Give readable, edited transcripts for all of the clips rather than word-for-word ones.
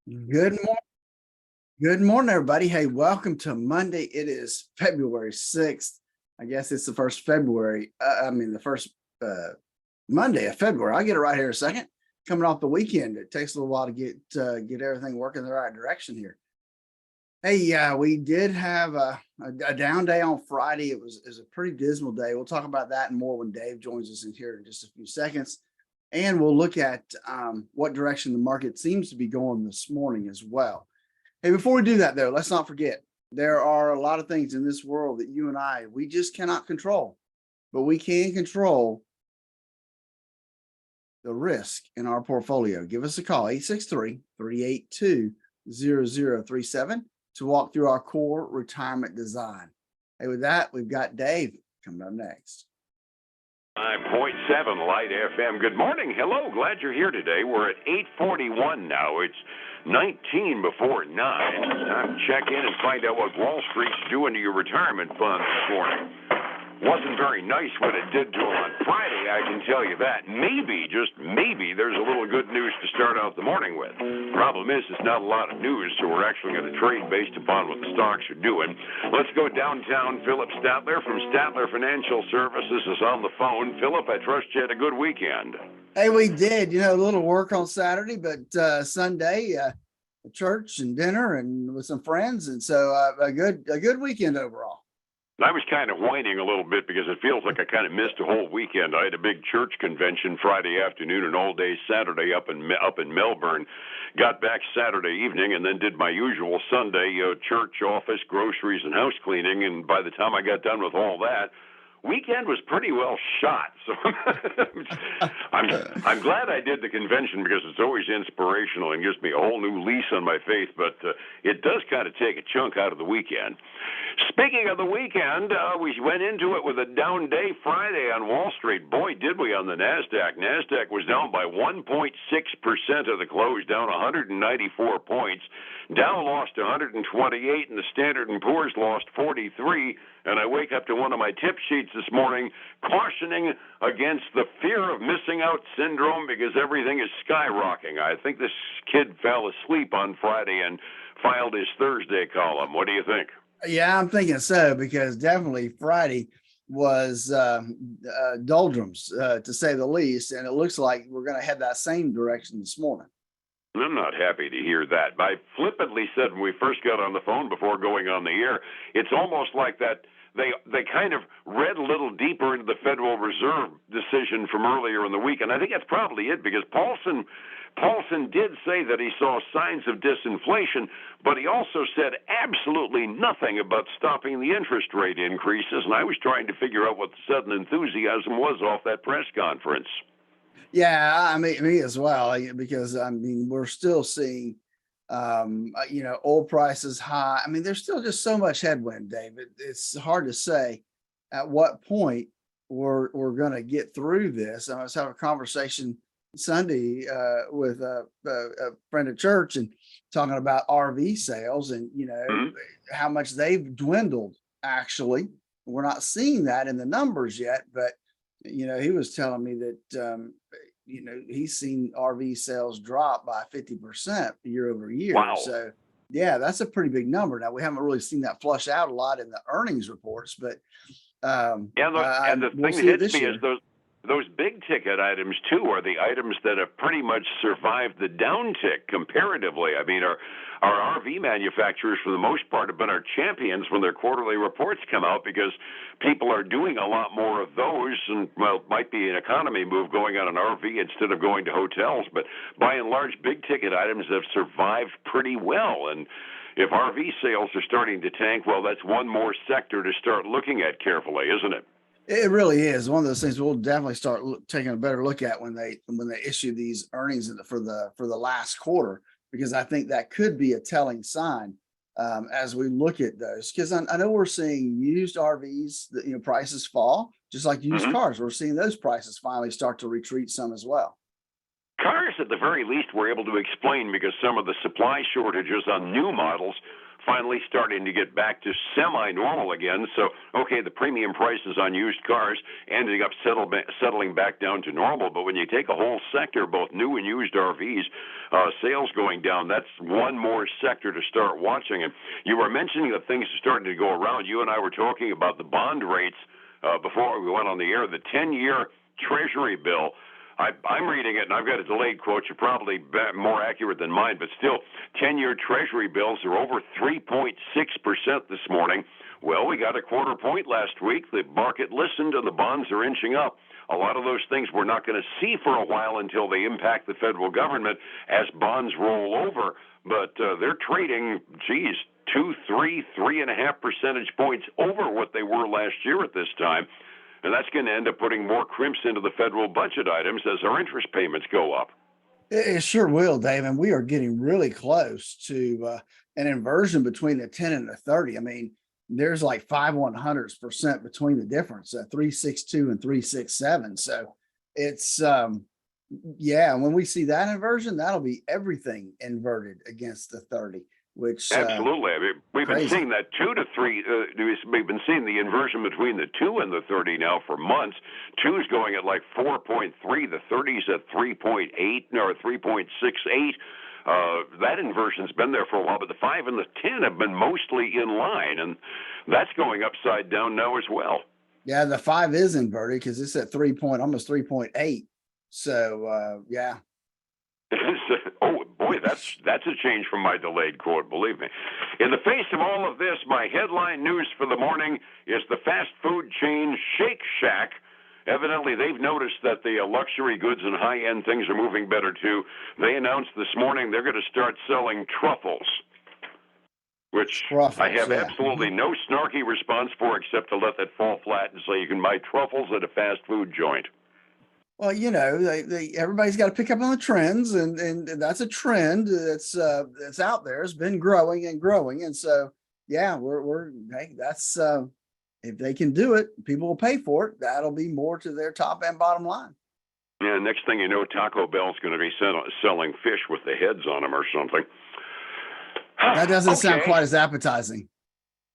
Good morning. Good morning, everybody. Hey, welcome to Monday. It is February 6th. I guess it's the first February. The first Monday of February. I'll get it right here in a second. Coming off the weekend. It takes a little while to get everything working in the right direction here. Hey, we did have a down day on Friday. It was a pretty dismal day. We'll talk about that and more when Dave joins us in here in just a few seconds. And we'll look at what direction the market seems to be going this morning as well. Hey, before we do that, though, let's not forget there are a lot of things in this world that you and we just cannot control, but we can control the risk in our portfolio. Give us a call, 863-382-0037 to walk through our core retirement design. Hey, with that, we've got Dave coming up next. 5.7 Light FM. Good morning. Hello. Glad you're here today. We're at 8:41 now. It's 19 before 9. Time to check in and find out what Wall Street's doing to your retirement fund this morning. Wasn't very nice what it did to them on Friday, I can tell you that. Maybe, just maybe, there's a little good news to start out the morning with. Problem is, it's not a lot of news, so we're actually going to trade based upon what the stocks are doing. Let's go downtown. Phillip Statler from Statler Financial Services is on the phone. Phillip, I trust you had a good weekend. Hey, we did. A little work on Saturday, but Sunday, church and dinner and with some friends, and so a good weekend overall. I was kind of whining a little bit because it feels like I kind of missed a whole weekend. I had a big church convention Friday afternoon and all day Saturday up in Melbourne. Got back Saturday evening and then did my usual Sunday church, office, groceries, and house cleaning. And by the time I got done with all that, weekend was pretty well shot. So I'm glad I did the convention because it's always inspirational and gives me a whole new lease on my faith, but it does kind of take a chunk out of the weekend. Speaking of the weekend, we went into it with a down day Friday on Wall Street. Boy, did we on the NASDAQ. NASDAQ was down by 1.6% of the close, down 194 points. Dow lost 128, and the Standard & Poor's lost 43. And I wake up to one of my tip sheets this morning cautioning against the fear of missing out syndrome because everything is skyrocketing. I think this kid fell asleep on Friday and filed his Thursday column. What do you think? Yeah, I'm thinking so, because definitely Friday was doldrums, to say the least. And it looks like we're going to head that same direction this morning. I'm not happy to hear that. I flippantly said when we first got on the phone before going on the air, it's almost like that they kind of read a little deeper into the Federal Reserve decision from earlier in the week. And I think that's probably it, because Paulson did say that he saw signs of disinflation, but he also said absolutely nothing about stopping the interest rate increases. And I was trying to figure out what the sudden enthusiasm was off that press conference. Yeah, me as well, because we're still seeing oil prices high. There's still just so much headwind, David. It's hard to say at what point we're going to get through this. I was having a conversation Sunday with a friend at church and talking about RV sales and how much they've dwindled. Actually, we're not seeing that in the numbers yet, but he was telling me that he's seen RV sales drop by 50% year over year. Wow. So yeah, that's a pretty big number. Now we haven't really seen that flush out a lot in the earnings reports, but and the thing that hits me is those big ticket items too are the items that have pretty much survived the downtick comparatively. Our RV manufacturers, for the most part, have been our champions when their quarterly reports come out, because people are doing a lot more of those, and well, it might be an economy move going on an RV instead of going to hotels, but by and large, big ticket items have survived pretty well. And if RV sales are starting to tank, well, that's one more sector to start looking at carefully, isn't it? It really is one of those things we'll definitely start taking a better look at when they issue these earnings for the last quarter, because I think that could be a telling sign as we look at those. Because I know we're seeing used RVs, prices fall, just like used cars. We're seeing those prices finally start to retreat some as well. Cars, at the very least, we're able to explain because some of the supply shortages on new models finally starting to get back to semi-normal again. So, okay, the premium prices on used cars ending up settling back down to normal. But when you take a whole sector, both new and used RVs, sales going down, that's one more sector to start watching. And you were mentioning that things are starting to go around. You and I were talking about the bond rates before we went on the air. The 10-year Treasury bill, I'm reading it, and I've got a delayed quote. You're probably more accurate than mine, but still, 10-year Treasury bills are over 3.6% this morning. Well, we got a quarter point last week. The market listened, and the bonds are inching up. A lot of those things we're not going to see for a while until they impact the federal government as bonds roll over. But they're trading, 3.5 percentage points over what they were last year at this time. And that's going to end up putting more crimps into the federal budget items as our interest payments go up. It sure will, Dave. And we are getting really close to an inversion between the 10 and the 30. I mean, there's like 5/100% between the difference, 3.62 and 3.67. So it's, when we see that inversion, that'll be everything inverted against the 30. Which absolutely, I mean, we've been seeing that 2 to 3. We've been seeing the inversion between the 2 and the 30 now for months. 2 is going at like 4.3. The 30 is at 3.8 or 3.68. That inversion's been there for a while, but the 5 and the 10 have been mostly in line, and that's going upside down now as well. Yeah, the 5 is inverted because it's at almost 3.8. So yeah. Oh boy, that's a change from my delayed quote, believe me. In the face of all of this, my headline news for the morning is the fast food chain Shake Shack. Evidently, they've noticed that the luxury goods and high-end things are moving better too. They announced this morning they're going to start selling truffles, which I have absolutely no snarky response for except to let that fall flat and say you can buy truffles at a fast food joint. Well, everybody's got to pick up on the trends, and that's a trend that's out there. It's been growing and growing, and so that's if they can do it, people will pay for it. That'll be more to their top and bottom line. Yeah, next thing you know, Taco Bell's going to be selling fish with the heads on them or something. That doesn't sound quite as appetizing.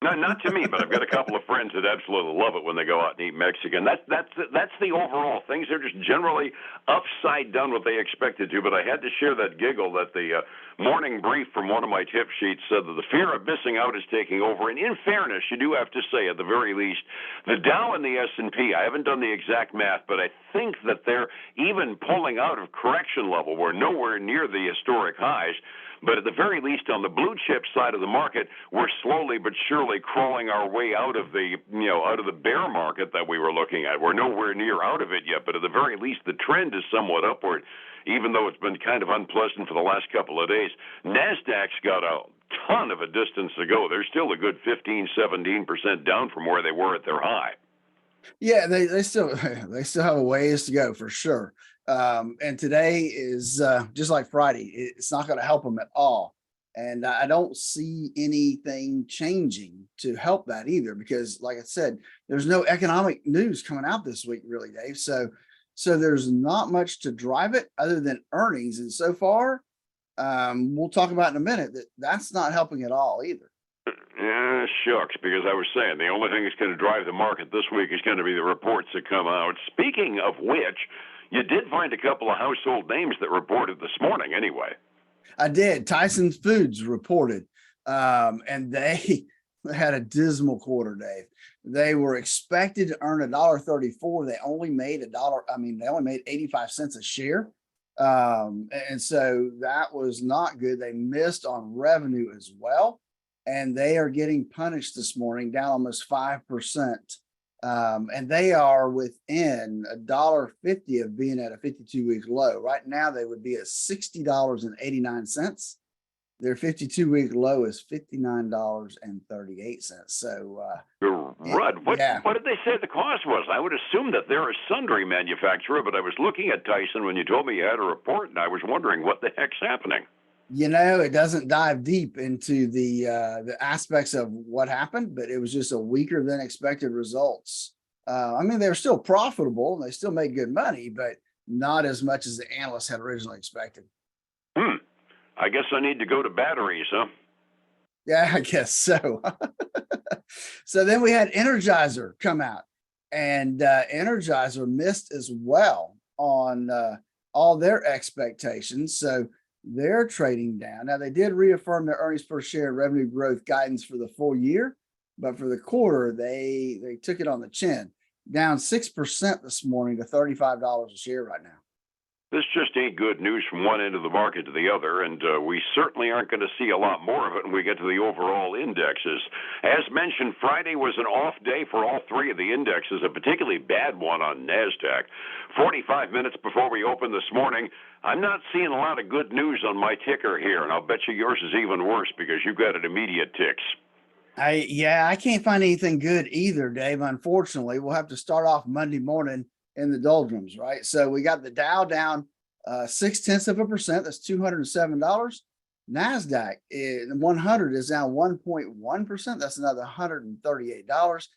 Not to me, but I've got a couple of friends that absolutely love it when they go out and eat Mexican. That's the overall. Things are just generally upside down what they expected to. But I had to share that giggle that the morning brief from one of my tip sheets said that the fear of missing out is taking over. And in fairness, you do have to say, at the very least, the Dow and the S&P, I haven't done the exact math, but I think that they're even pulling out of correction level. We're nowhere near the historic highs. But at the very least, on the blue chip side of the market, we're slowly but surely crawling our way out of the bear market that we were looking at. We're nowhere near out of it yet, but at the very least, the trend is somewhat upward, even though it's been kind of unpleasant for the last couple of days. NASDAQ's got a ton of a distance to go. They're still a good 15-17% down from where they were at their high. Yeah, they still have a ways to go for sure. And today is just like Friday. It's not going to help them at all. And I don't see anything changing to help that either, because like I said, there's no economic news coming out this week, really, Dave. So there's not much to drive it other than earnings. And so far, we'll talk about in a minute that's not helping at all either. Yeah, shucks, because I was saying the only thing that's going to drive the market this week is going to be the reports that come out. Speaking of which, you did find a couple of household names that reported this morning anyway. I did. Tyson Foods reported, and they had a dismal quarter, Dave. They were expected to earn $1.34. They only made they only made 85 cents a share. And so that was not good. They missed on revenue as well. And they are getting punished this morning, down almost 5%. And they are within $1.50 of being at a 52-week low. Right now, they would be at $60.89. Their 52-week low is $59.38. So, Rudd, what did they say the cost was? I would assume that they're a sundry manufacturer, but I was looking at Tyson when you told me you had a report, and I was wondering what the heck's happening. It doesn't dive deep into the aspects of what happened, but it was just a weaker than expected results. They were still profitable and they still made good money, but not as much as the analysts had originally expected. I guess I need to go to batteries, huh? Yeah, I guess so. So then we had Energizer come out, and Energizer missed as well on all their expectations. So they're trading down. Now, they did reaffirm their earnings per share revenue growth guidance for the full year, but for the quarter, they took it on the chin, down 6% this morning to $35 a share right now. This just ain't good news from one end of the market to the other, and we certainly aren't going to see a lot more of it when we get to the overall indexes. As mentioned, Friday was an off day for all three of the indexes, a particularly bad one on NASDAQ. 45 minutes before we opened this morning, I'm not seeing a lot of good news on my ticker here, and I'll bet you yours is even worse because you've got an immediate ticks. I can't find anything good either, Dave. Unfortunately, we'll have to start off Monday morning in the doldrums, right? So we got the Dow down 0.6%. That's $207. NASDAQ 100 is down 1.1%. That's another $138.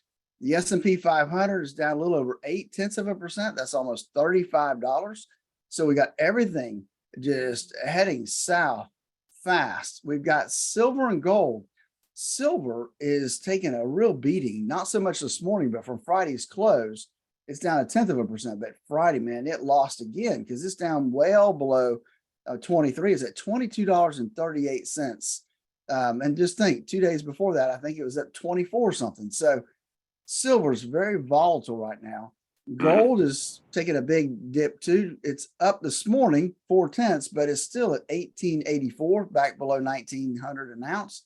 The S&P 500 is down a little over 0.8%. That's almost $35. So we got everything just heading south fast. We've got silver and gold. Silver is taking a real beating, not so much this morning, but from Friday's close, it's down 0.1%. But Friday, man, it lost again because it's down well below 23. It's at $22.38. And just think, 2 days before that, I think it was at 24 something. So silver is very volatile right now. Gold is taking a big dip too. It's up this morning 0.4, but it's still at 1884, back below 1900 an ounce.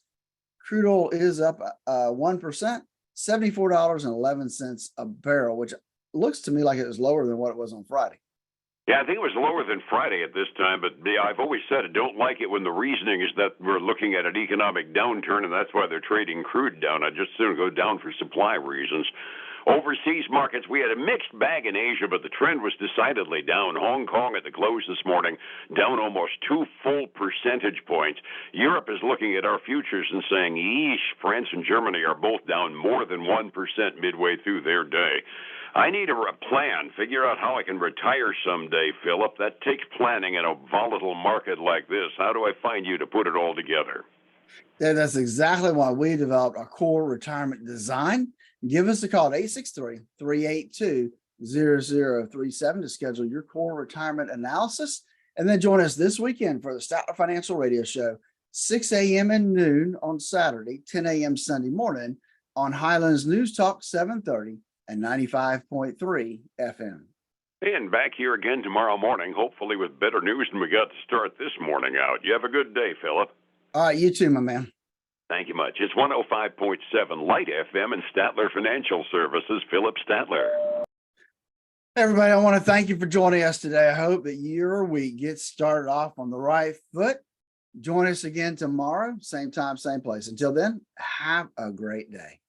Crude oil is up 1%, $74.11 a barrel, which looks to me like it was lower than what it was on Friday. Yeah, I think it was lower than Friday at this time, but I've always said I don't like it when the reasoning is that we're looking at an economic downturn and that's why they're trading crude down. I just soon go down for supply reasons. Overseas markets, we had a mixed bag in Asia, but the trend was decidedly down. Hong Kong at the close this morning, down almost 2 full percentage points. Europe is looking at our futures and saying, yeesh, France and Germany are both down more than 1% midway through their day. I need a plan, figure out how I can retire someday, Phillip. That takes planning in a volatile market like this. How do I find you to put it all together? Yeah, that's exactly why we developed our core retirement design. Give us a call at 863-382-0037 to schedule your core retirement analysis. And then join us this weekend for the Statler Financial Radio Show, 6 a.m. and noon on Saturday, 10 a.m. Sunday morning on Highlands News Talk 730 and 95.3 FM. And back here again tomorrow morning, hopefully with better news than we got to start this morning out. You have a good day, Phillip. All right, you too, my man. Thank you much. It's 105.7 Light FM and Statler Financial Services, Phillip Statler. Hey, everybody, I want to thank you for joining us today. I hope that your week gets started off on the right foot. Join us again tomorrow, same time, same place. Until then, have a great day.